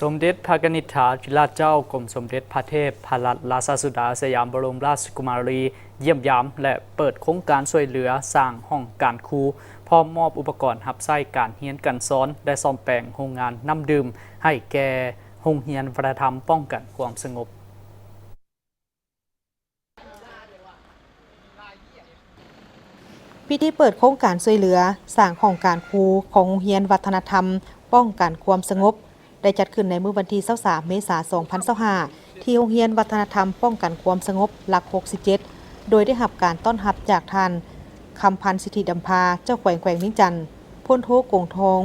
สมเด็จพระนิธิถาธิราชเจ้ากรมสมเด็จพระเทพรัตนราชสุดาสยามบรมราชกุมารีเยี่ยมยามและเปิดโครงการช่วยเหลือสร้างห้องการครูพร้อมมอบอุปกรณ์รับใช้การเรียนการสอนได้ซ่อมแปลงโรงงานน้ำดื่มให้แก่โรงเรียนวัฒนธรรมป้องกันความสงบพิธีเปิดโครงการช่วยเหลือสร้างห้องการครูของโรงเรียนวัฒนธรรมป้องกันความสงบได้จัดขึ้นในมื้อวันที่23เมษายน2025ที่โรงเรียนวัฒนธรรมป้องกันความสงบหลัก67โดยได้รับการต้อนรับจากท่านคำพันธ์สิทธิดำพาเจ้าแขวงมิ่งจันทร์พลโทกงทอง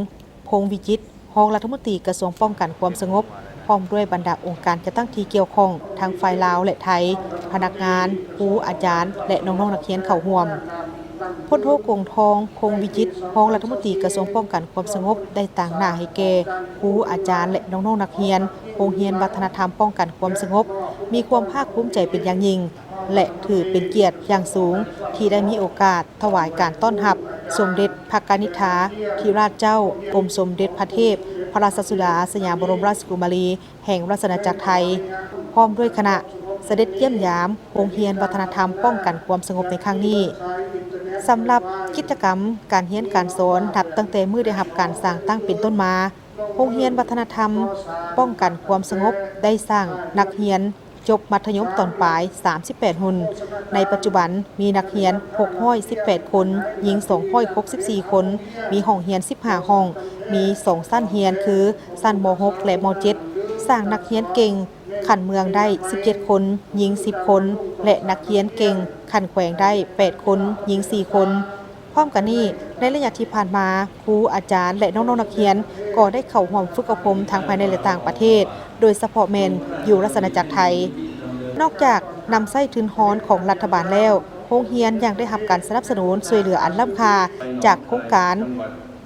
พงวิจิตรรองรัฐมนตรีกระทรวงป้องกันความสงบพร้อมด้วยบรรดาองค์การจัดตั้งที่เกี่ยวข้องทั้งฝ่ายลาวและไทยพนักงานครูอาจารย์และน้องๆนักเรียนเข้าร่วมพลโทกงทองคงวิจิตรรองรัฐมนตรีกระทรวงป้องกันความสงบได้ต่างหน้าให้แก่ครูอาจารย์และน้องๆนักเรียนโรงเรียนวัฒนธรรมป้องกันความสงบมีความภาคภูมิใจเป็นอย่างยิ่งและถือเป็นเกียรติอย่างสูงที่ได้มีโอกาสถวายการต้อนรับสมเด็จพระนิธิถาธิราชเจ้ากรมสมเด็จพระเทพพระราชสุดาสยามบรมราชกุมารีแห่งราชอาณาจักรไทยพร้อมด้วยคณะเสด็จเยี่ยมยามโรงเรียนวัฒนธรรมป้องกันความสงบในครั้งนี้สำหรับกิจกรรมการเรียนการสอนนับตั้งแต่มื้อได้รับการสร้างตั้งเป็นต้นมาโรงเรียนวัฒนธรรมป้องกันความสงบได้สร้างนักเรียนจบมัธยมตอนปลาย38คนในปัจจุบันมีนักเรียน618คนหญิง264คนมีห้องเรียน15ห้องมี2ชั้นเรียนคือชั้นม.6 และม.7 สร้างนักเรียนเก่งขันเมืองได้17คนหญิง10คนและนักเรียนเก่งขันแขวงได้8คนหญิง4คนพร้อมกันนี้ในระยะที่ผ่านมาครูอาจารย์และน้องๆนักเรียนก็ได้เข้าร่วมฝึกอบรมทั้งภายในและต่างประเทศโดยเฉพาะแมนอยู่ราชอาณาจักรไทยนอกจากนำไส้ทุนฮ้อนของรัฐบาลแล้วโรงเรียนยังได้รับการสนับสนุนช่วยเหลืออันล้ำค่าจากโครงการ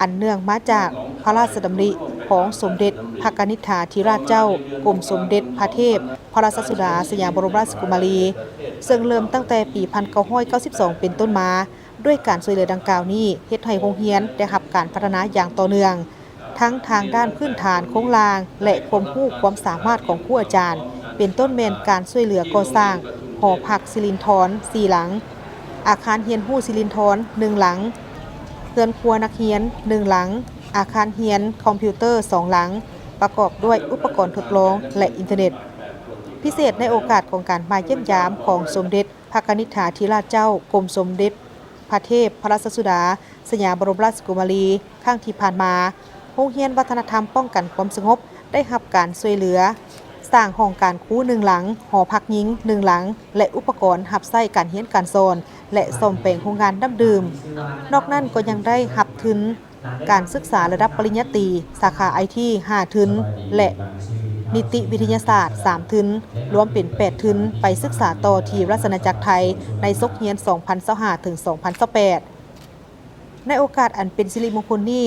อันเนื่องมาจากพระราชดำริของสมเด็จพระนิธิถาธิราชเจ้ากรมสมเด็จพระเทพพระราชสุดาสยามบรมราชกุมารีซึ่งเริ่มตั้งแต่ปี1992เป็นต้นมาด้วยการช่วยเหลือดังกล่าวนี้เฮ็ดให้โรงเรียนได้รับการพัฒนาอย่างต่อเนื่องทั้งทางด้านพื้นฐานโครงสร้างและความรู้ความสามารถของครูอาจารย์เป็นต้นแม่นการช่วยเหลือก่อสร้างหอพักศิรินธร4หลังอาคารเรียนรู้ศิรินธร1หลังเรือนครัวนักเรียน1หลังอาคารเรียนคอมพิวเตอร์2หลังประกอบด้วยอุปกรณ์ทดลองและอินเทอร์เน็ตพิเศษในโอกาสของการมาเยี่ยมยามของสมเด็จพระนิธิถาธิราชเจ้ากรมสมเด็จพระเทพพระราชสุดาสยามบรมราชกุมารีครั้งที่ผ่านมาโรงเรียนวัฒนธรรมป้องกันความสงบได้รับการช่วยเหลือสร้างห้องการครู1หลังหอพักหญิง1หลังและอุปกรณ์รับใช้การเรียนการสอนและซ่อมแปลงโรงงานน้ำดื่มนอกนั้นก็ยังได้รับทุนการศึกษาระดับปริญญาตรีสาขา IT 5 ทุนและนิติวิทยาศาสตร์3ทุนรวมเป็น8ทุนไปศึกษาต่อที่ราชอาณาจักรไทยในศกเรียน 2025 ถึง 2028 ในโอกาสอันเป็นสิริมงคลนี้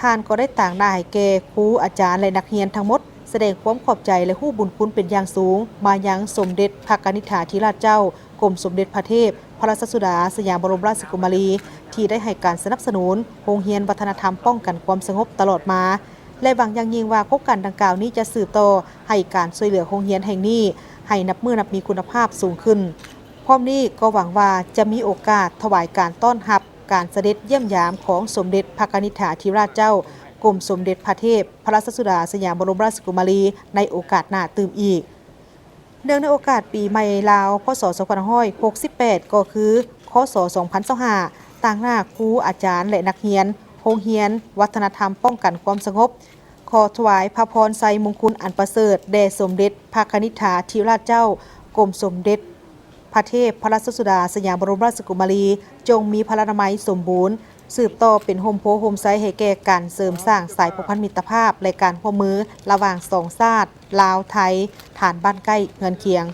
ท่านก็ได้ต่างหน้าให้แก่ครูอาจารย์และนักเรียนทั้งหมดแสดงความขอบใจและฮู้บุญคุณเป็นอย่างสูงมายังสมเด็จพระนิธิถาธิราชเจ้ากรมสมเด็จพระเทพพระราชสุดาสยามบรมราชกุมารีที่ได้ให้การสนับสนุนโรงเรียนวัฒนธรรมป้องกันความสงบตลอดมาและหวังอย่างยิ่งว่าโครงการดังกล่าวนี้จะสืบต่อให้การช่วยเหลือโรงเรียนแห่งนี้ให้นับมือนับมีคุณภาพสูงขึ้นพร้อมนี้ก็หวังว่าจะมีโอกาสถวายการต้อนรับการเสด็จเยี่ยมยามของสมเด็จพระนิธิถาธิราชเจ้ากรมสมเด็จพระเทพพระราชสุดาสยามบรมราชกุมารีในโอกาสหน้าตื่มอีกเนื่องในโอกาสปีใหม่ลาวพศ2568ก็คือคศ2025ต่างหน้าครูอาจารย์และนักเรียนโรงเรียนวัฒนธรรมป้องกันความสงบขอถวายพระพรไสยมงคลอันประเสริฐแด่สมเด็จพระนิธิถาธิราชเจ้ากรมสมเด็จพระเทพพระราชสุดาสยามบรมราชกุมารีจงมีพลานามัยสมบูรณ์สืบต่อเป็นโฮมโพโฮมไซให้แก่การเสริมสร้างสายผูกพันมิตรภาพและการร่วมมือระหว่าง2ชาติลาวไทยฐานบ้านใกล้เงินเคียง